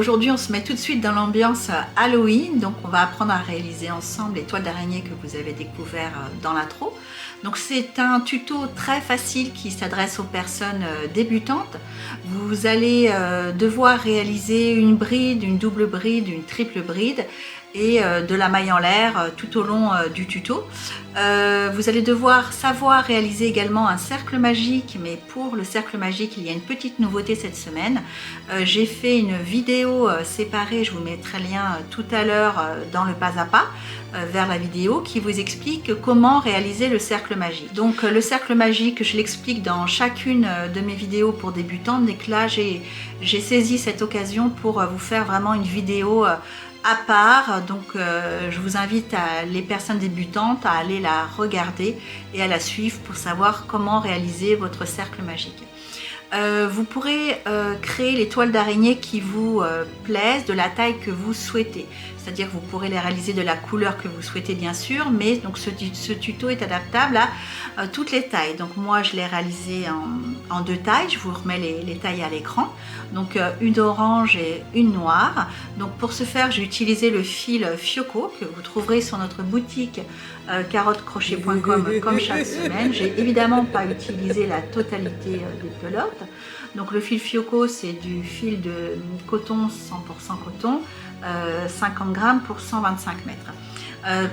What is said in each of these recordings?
aujourd'hui on se met tout de suite dans l'ambiance Halloween, donc on va apprendre à réaliser ensemble les toiles d'araignée que vous avez découvert dans l'intro. Donc c'est un tuto très facile qui s'adresse aux personnes débutantes. Vous allez devoir réaliser une bride, une double bride, une triple bride et de la maille en l'air tout au long du tuto. Vous allez devoir savoir réaliser également un cercle magique, mais pour le cercle magique il y a une petite nouveauté cette semaine. J'ai fait une vidéo séparée, je vous mettrai le lien tout à l'heure dans le pas à pas vers la vidéo qui vous explique comment réaliser le cercle magique. Donc le cercle magique, je l'explique dans chacune de mes vidéos pour débutants, mais que là j'ai saisi cette occasion pour vous faire vraiment une vidéo à part. Donc je vous invite les personnes débutantes à aller la regarder et à la suivre pour savoir comment réaliser votre cercle magique. Vous pourrez créer les toiles d'araignée qui vous plaisent, de la taille que vous souhaitez. C'est-à-dire que vous pourrez les réaliser de la couleur que vous souhaitez bien sûr, mais donc ce tuto est adaptable à toutes les tailles. Donc moi je l'ai réalisé en deux tailles, je vous remets les tailles à l'écran. Donc une orange et une noire. Donc pour ce faire j'ai utilisé le fil Fioco que vous trouverez sur notre boutique carottecrochet.com comme chaque semaine. J'ai évidemment pas utilisé la totalité des pelotes. Donc le fil Fioco c'est du fil de coton 100% coton, 50 grammes pour 125 mètres.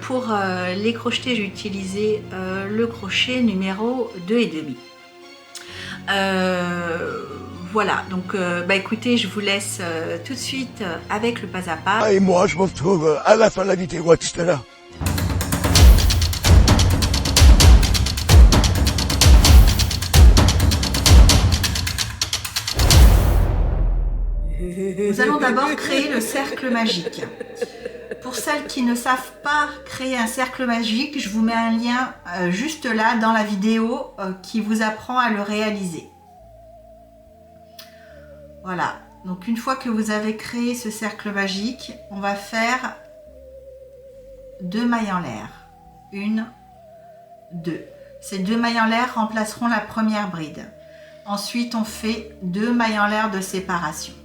Pour les crocheter j'ai utilisé le crochet numéro 2,5. Voilà, donc écoutez, je vous laisse tout de suite avec le pas à pas. Et moi, je me retrouve à la fin de la vidéo, à tout à l'heure. Nous allons d'abord créer le cercle magique. Pour celles qui ne savent pas créer un cercle magique, je vous mets un lien juste là dans la vidéo qui vous apprend à le réaliser. Voilà, donc une fois que vous avez créé ce cercle magique, on va faire 2 mailles en l'air. 1, 2. Ces 2 mailles en l'air remplaceront la première bride. Ensuite, on fait 2 mailles en l'air de séparation.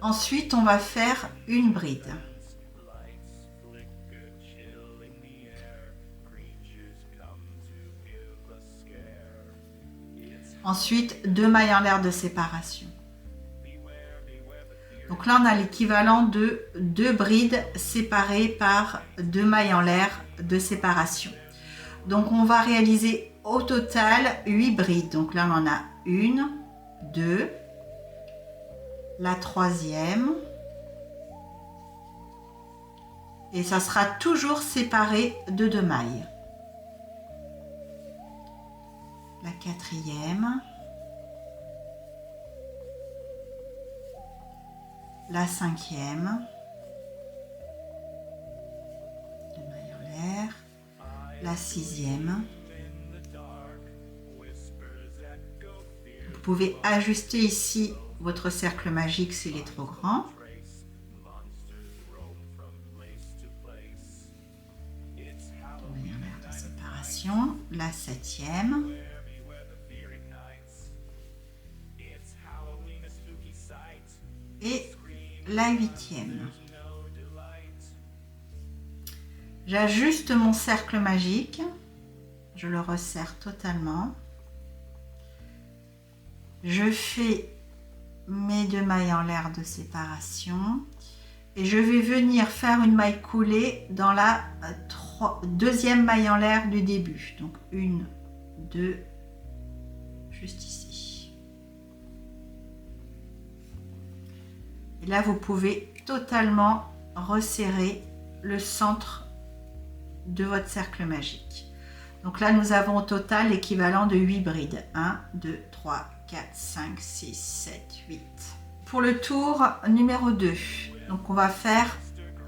Ensuite, on va faire une bride. Ensuite, 2 mailles en l'air de séparation. Donc là, on a l'équivalent de 2 brides séparées par 2 mailles en l'air de séparation. Donc, on va réaliser au total 8 brides. Donc là, on en a 1, 2, la troisième. Et ça sera toujours séparé de 2 mailles. La quatrième, la cinquième, 2 mailles en l'air, la sixième. Vous pouvez ajuster ici votre cercle magique s'il est trop grand. 2 mailles en l'air de séparation, la septième. Et la huitième. J'ajuste mon cercle magique, je le resserre totalement. Je fais mes 2 mailles en l'air de séparation et je vais venir faire une maille coulée dans la deuxième maille en l'air du début. Donc 1, 2, juste ici. Et là, vous pouvez totalement resserrer le centre de votre cercle magique. Donc là, nous avons au total l'équivalent de 8 brides. 1, 2, 3, 4, 5, 6, 7, 8. Pour le tour numéro 2, donc on va faire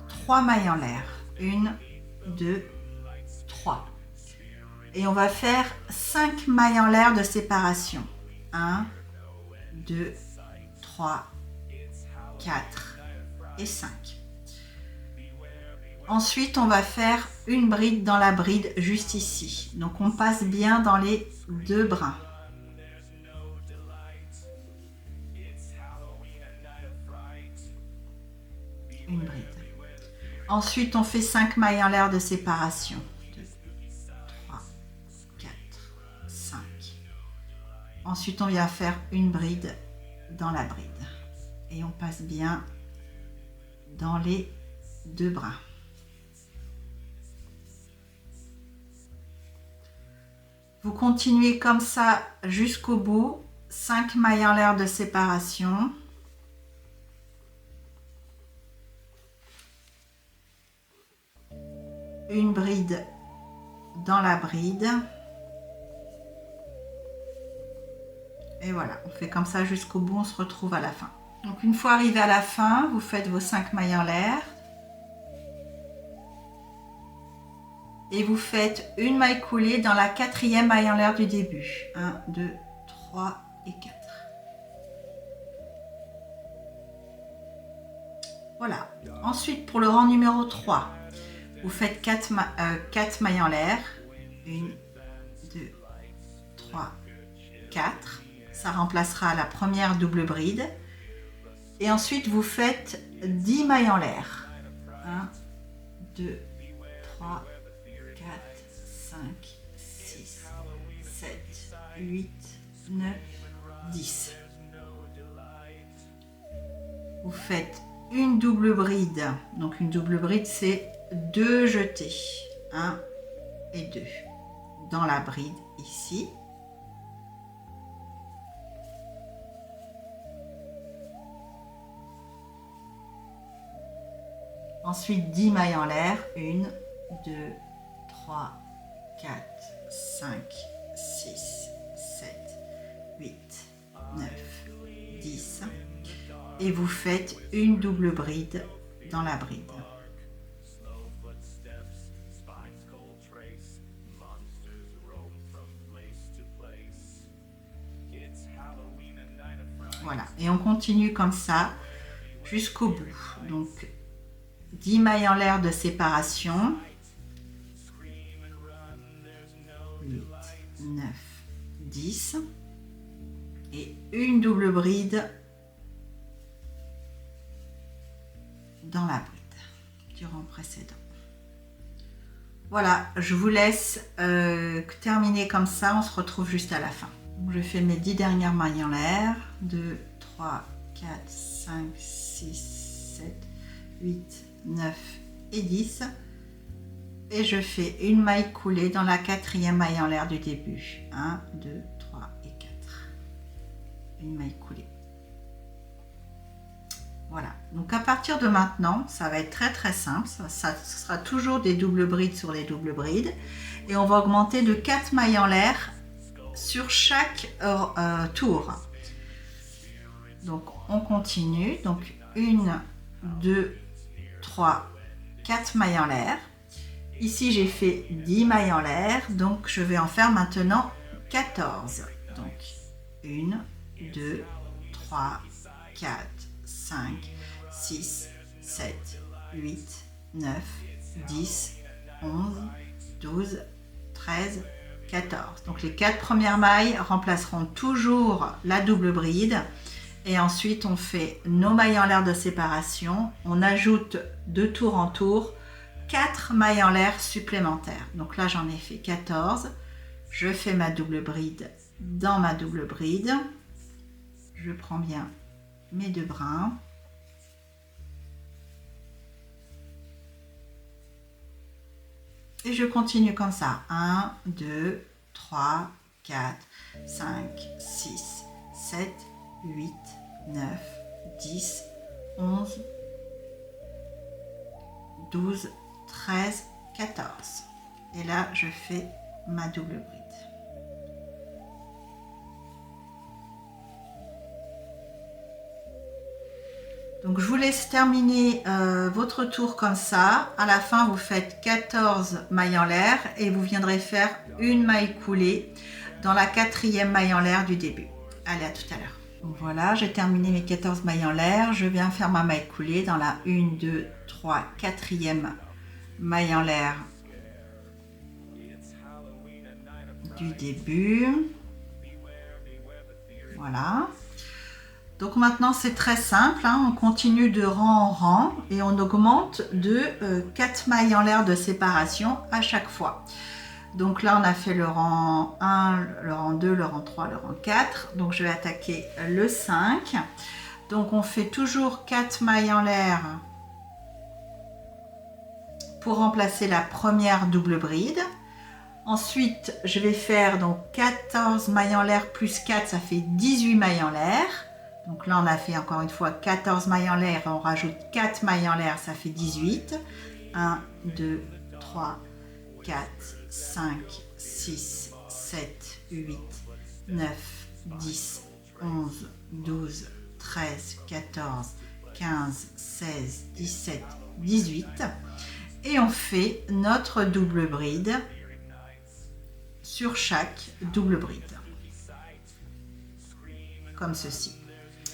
3 mailles en l'air. 1, 2, 3. Et on va faire 5 mailles en l'air de séparation. 1, 2, 3, 4 et 5. Ensuite, on va faire une bride dans la bride juste ici. Donc, on passe bien dans les 2 brins. Ensuite, on fait 5 mailles en l'air de séparation. 2, 3, 4, 5. Ensuite, on vient faire une bride dans la bride. Et on passe bien dans les deux brins. Vous continuez comme ça jusqu'au bout. 5 mailles en l'air de séparation. Une bride dans la bride. Et voilà, on fait comme ça jusqu'au bout, on se retrouve à la fin. Donc une fois arrivé à la fin, vous faites vos 5 mailles en l'air. Et vous faites une maille coulée dans la 4e maille en l'air du début. 1, 2, 3 et 4. Voilà. Ensuite, pour le rang numéro 3, vous faites 4 mailles en l'air. 1, 2, 3, 4. Ça remplacera la première double bride. Et ensuite, vous faites 10 mailles en l'air. 1, 2, 3, 4, 5, 6, 7, 8, 9, 10. Vous faites une double bride. Donc une double bride, c'est 2 jetés. 1 et 2. Dans la bride ici. Ensuite, 10 mailles en l'air. 1, 2, 3, 4, 5, 6, 7, 8, 9, 10. Et vous faites une double bride dans la bride. Voilà, et on continue comme ça jusqu'au bout. Donc 10 mailles en l'air de séparation. 8, 9, 10. Et une double bride dans la bride du rang précédent. Voilà, je vous laisse terminer comme ça, on se retrouve juste à la fin. Donc, je fais mes 10 dernières mailles en l'air. 2, 3, 4, 5, 6, 7, 8, 9 et 10. Et je fais une maille coulée dans la 4e maille en l'air du début. 1, 2, 3 et 4. Une maille coulée. Voilà, donc à partir de maintenant, ça va être très simple. Ça sera toujours des doubles brides sur les doubles brides. Et on va augmenter de 4 mailles en l'air sur chaque tour. Donc on continue. Donc 1, 2, 3, 4 mailles en l'air. Ici j'ai fait 10 mailles en l'air. Donc je vais en faire maintenant 14. Donc 1, 2, 3, 4, 5, 6, 7, 8, 9, 10, 11, 12, 13, 14. Donc les 4 premières mailles remplaceront toujours la double bride. Et ensuite on fait nos mailles en l'air de séparation. On ajoute de tour en tour 4 mailles en l'air supplémentaires. Donc là j'en ai fait 14. Je fais ma double bride dans ma double bride. Je prends bien mes 2 brins. Et je continue comme ça. 1, 2, 3, 4, 5, 6, 7, 8, 9, 10, 11, 12, 13, 14. Et là, je fais ma double bride. Donc je vous laisse terminer votre tour comme ça. À la fin, vous faites 14 mailles en l'air et vous viendrez faire une maille coulée dans la 4e maille en l'air du début. Allez, à tout à l'heure. Donc voilà, j'ai terminé mes 14 mailles en l'air. Je viens faire ma maille coulée dans la 1, 2, 3, 4e maille en l'air du début. Voilà. Donc maintenant c'est très simple, hein, on continue de rang en rang et on augmente de 4 mailles en l'air de séparation à chaque fois. Donc là on a fait le rang 1, le rang 2, le rang 3, le rang 4. Donc je vais attaquer le 5. Donc on fait toujours 4 mailles en l'air pour remplacer la première double bride. Ensuite je vais faire donc 14 mailles en l'air plus 4, ça fait 18 mailles en l'air. Donc là, on a fait encore une fois 14 mailles en l'air, on rajoute 4 mailles en l'air, ça fait 18. 1, 2, 3, 4, 5, 6, 7, 8, 9, 10, 11, 12, 13, 14, 15, 16, 17, 18. Et on fait notre double bride sur chaque double bride. Comme ceci.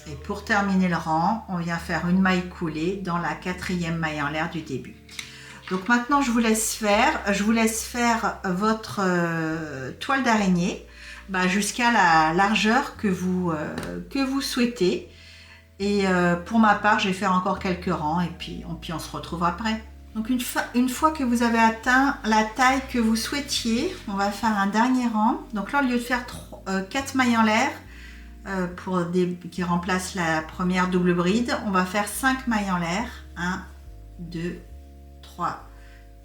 Et pour terminer le rang, on vient faire une maille coulée dans la 4e maille en l'air du début. Donc maintenant, je vous laisse faire votre toile d'araignée jusqu'à la largeur que vous souhaitez. Et pour ma part, je vais faire encore quelques rangs et puis on se retrouve après. Donc une fois que vous avez atteint la taille que vous souhaitiez, on va faire un dernier rang. Donc là, au lieu de faire 4 mailles en l'air, qui remplace la première double bride, on va faire 5 mailles en l'air. 1, 2, 3,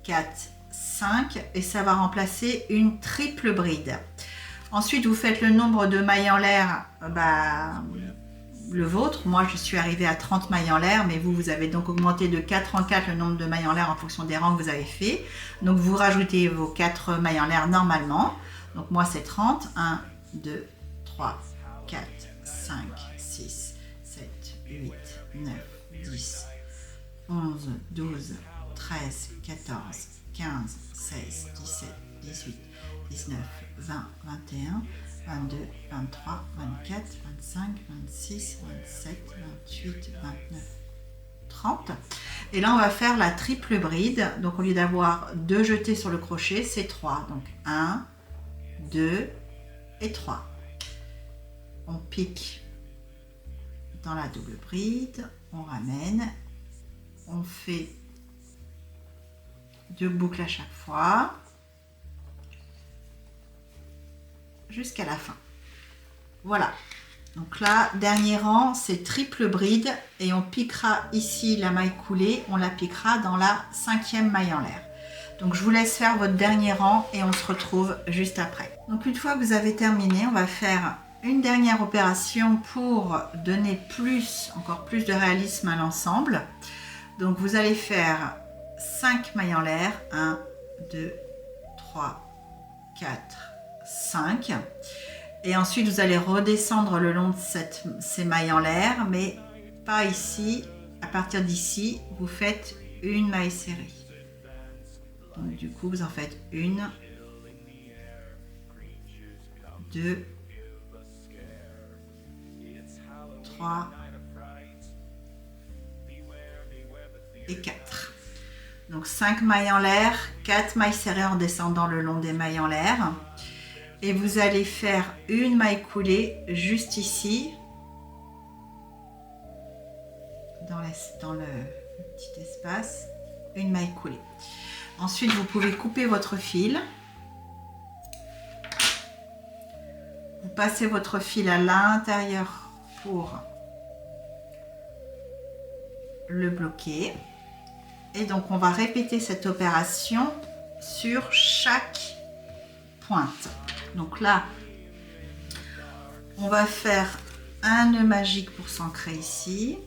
4, 5 et ça va remplacer une triple bride. Ensuite, vous faites le nombre de mailles en l'air, le vôtre. Moi, je suis arrivée à 30 mailles en l'air, mais vous avez donc augmenté de 4 en 4 le nombre de mailles en l'air en fonction des rangs que vous avez fait. Donc, vous rajoutez vos 4 mailles en l'air normalement. Donc, moi, c'est 30. 1, 2, 3, 4, 5, 6, 7, 8, 9, 10, 11, 12, 13, 14, 15, 16, 17, 18, 19, 20, 21, 22, 23, 24, 25, 26, 27, 28, 29, 30. Et là, on va faire la triple bride. Donc, au lieu d'avoir 2 jetés sur le crochet, c'est 3. Donc, 1, 2 et 3. On pique dans la double bride, on ramène, on fait 2 boucles à chaque fois jusqu'à la fin. Voilà. Donc là, dernier rang, c'est triple bride et on piquera ici la maille coulée, on la piquera dans la 5e maille en l'air. Donc je vous laisse faire votre dernier rang et on se retrouve juste après. Donc une fois que vous avez terminé, on va faire une dernière opération pour donner encore plus de réalisme à l'ensemble. Donc vous allez faire 5 mailles en l'air, 1, 2, 3, 4, 5. Et ensuite vous allez redescendre le long de ces mailles en l'air, mais pas ici. À partir d'ici, vous faites une maille serrée. Donc du coup, vous en faites 1, 2, 3 et 4. Donc 5 mailles en l'air, 4 mailles serrées en descendant le long des mailles en l'air. Et vous allez faire une maille coulée juste ici, dans le petit espace, une maille coulée. Ensuite, vous pouvez couper votre fil. Vous passez votre fil à l'intérieur pour le bloquer. Et donc, on va répéter cette opération sur chaque pointe. Donc là, on va faire un nœud magique pour s'ancrer ici.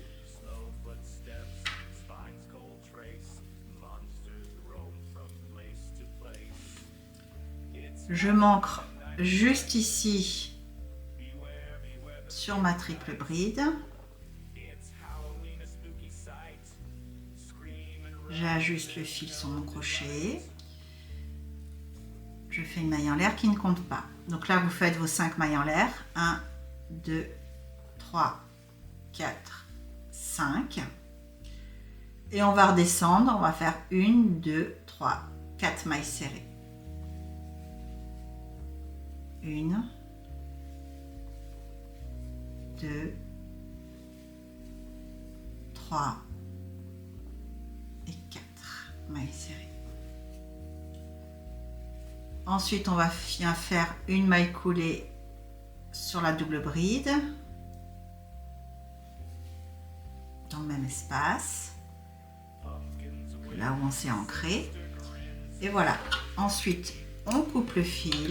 Je m'ancre juste ici sur ma triple bride. J'ajuste le fil sur mon crochet. Je fais une maille en l'air qui ne compte pas. Donc là, vous faites vos 5 mailles en l'air. 1, 2, 3, 4, 5. Et on va redescendre. On va faire 1, 2, 3, 4 mailles serrées. 1, 2, 3 et 4 mailles serrées. Ensuite, on va bien faire une maille coulée sur la double bride, dans le même espace, là où on s'est ancré. Et voilà. Ensuite, on coupe le fil,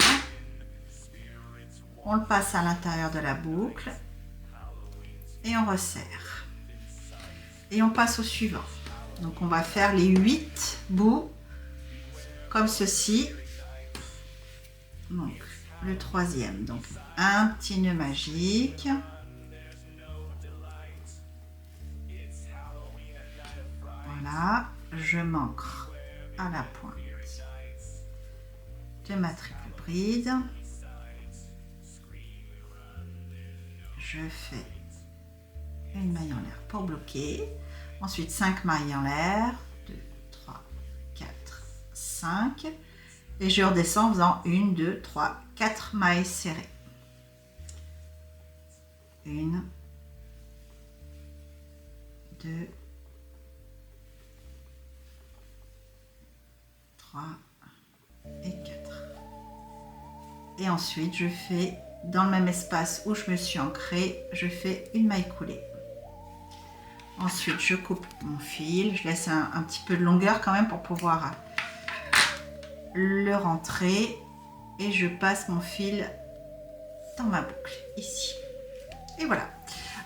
on le passe à l'intérieur de la boucle et on resserre. Et on passe au suivant. Donc, on va faire les 8 bouts comme ceci. Donc, le troisième, donc un petit nœud magique. Voilà, je m'ancre à la pointe de ma triple bride. Je fais une maille en l'air pour bloquer. Ensuite, 5 mailles en l'air. 2, 3, 4, 5. Et je redescends en faisant 1, 2, 3, 4 mailles serrées. 1, 2, 3 et 4. Et ensuite, je fais dans le même espace où je me suis ancrée, je fais une maille coulée. Ensuite, je coupe mon fil. Je laisse un petit peu de longueur quand même pour pouvoir le rentrer et je passe mon fil dans ma boucle ici. Et voilà.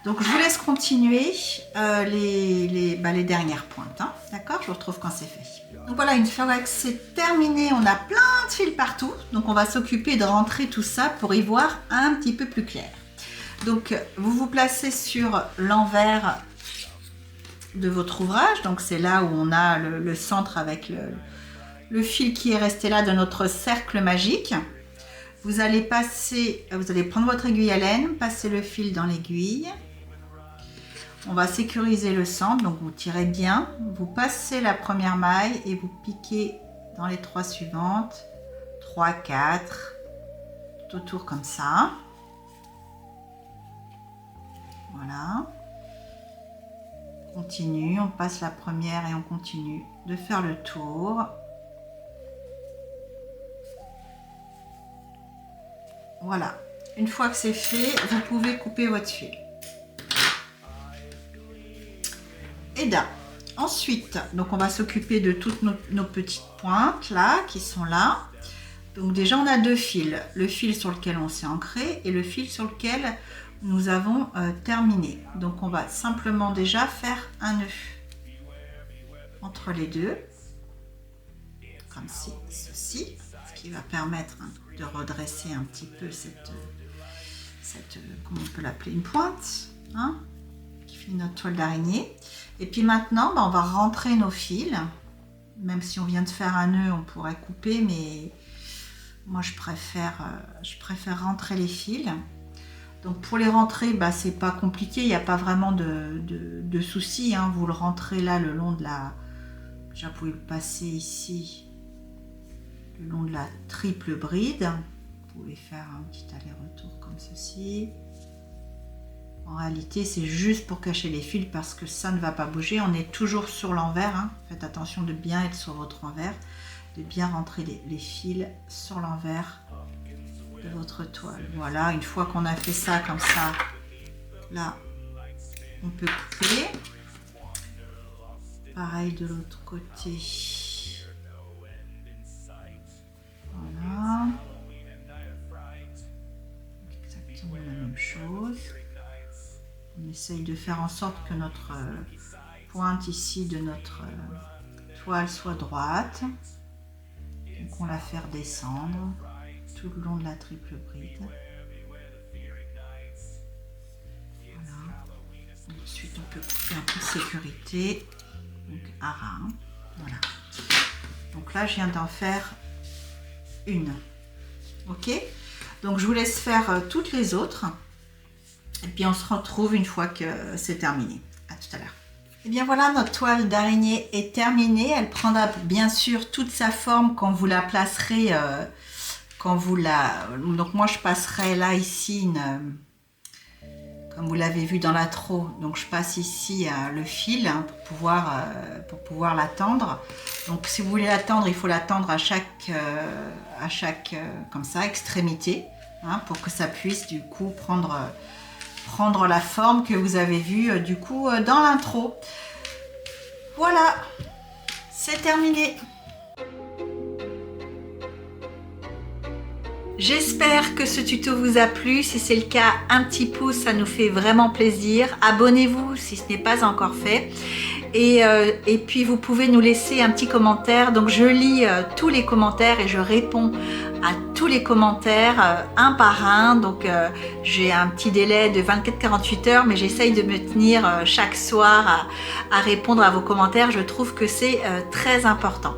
Donc je vous laisse continuer les dernières pointes. Hein. D'accord? Je vous retrouve quand c'est fait. Donc voilà, une fois que c'est terminé, on a plein de fils partout. Donc on va s'occuper de rentrer tout ça pour y voir un petit peu plus clair. Donc vous vous placez sur l'envers de votre ouvrage. Donc c'est là où on a le centre avec le fil qui est resté là de notre cercle magique. Vous allez prendre votre aiguille à laine, passer le fil dans l'aiguille. On va sécuriser le centre, donc vous tirez bien. Vous passez la première maille et vous piquez dans les 3 suivantes. 3, 4, tout autour comme ça. Voilà. On continue, on passe la première et on continue de faire le tour. Voilà, une fois que c'est fait, vous pouvez couper votre fil. Et là, ensuite, donc on va s'occuper de toutes nos petites pointes là, qui sont là. Donc déjà, on a 2 fils. Le fil sur lequel on s'est ancré et le fil sur lequel nous avons terminé. Donc on va simplement déjà faire un nœud entre les deux, comme ceci, ce qui va permettre de redresser un petit peu cette comment on peut l'appeler, une pointe, hein, qui finit notre toile d'araignée. Et puis maintenant, on va rentrer nos fils. Même si on vient de faire un nœud, on pourrait couper, mais moi je préfère rentrer les fils. Donc pour les rentrer, c'est pas compliqué, il n'y a pas vraiment de soucis, hein. Vous le rentrez là le long de la... Déjà, vous pouvez le passer ici, le long de la triple bride. Vous pouvez faire un petit aller-retour comme ceci. En réalité, c'est juste pour cacher les fils parce que ça ne va pas bouger. On est toujours sur l'envers. Hein. Faites attention de bien être sur votre envers, de bien rentrer les fils sur l'envers de votre toile. Voilà, une fois qu'on a fait ça comme ça, là, on peut couper. Pareil de l'autre côté. Voilà. Exactement la même chose. On essaye de faire en sorte que notre pointe ici de notre toile soit droite. Donc on la fait redescendre tout le long de la triple bride. Voilà. Ensuite on peut couper un peu de sécurité. Donc à ras. Voilà. Donc là je viens d'en faire une. Ok. Donc je vous laisse faire toutes les autres. Et puis on se retrouve une fois que c'est terminé. À tout à l'heure. Et bien voilà, notre toile d'araignée est terminée. Elle prendra bien sûr toute sa forme quand vous la placerez. Donc moi je passerai là ici comme vous l'avez vu dans l'intro. Donc je passe ici le fil hein, pour pouvoir la tendre. Donc si vous voulez la tendre, il faut la tendre à chaque comme ça, extrémité, hein, pour que ça puisse du coup prendre la forme que vous avez vue du coup dans l'intro. Voilà, c'est terminé. J'espère que ce tuto vous a plu. Si c'est le cas, un petit pouce, ça nous fait vraiment plaisir. Abonnez-vous si ce n'est pas encore fait. Et puis vous pouvez nous laisser un petit commentaire. Donc je lis tous les commentaires et je réponds à tous les commentaires un par un. Donc j'ai un petit délai de 24-48 heures, mais j'essaye de me tenir chaque soir à répondre à vos commentaires. Je trouve que c'est très important.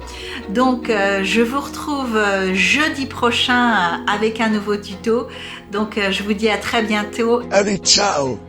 Donc je vous retrouve jeudi prochain avec un nouveau tuto. Donc je vous dis à très bientôt. Allez, ciao!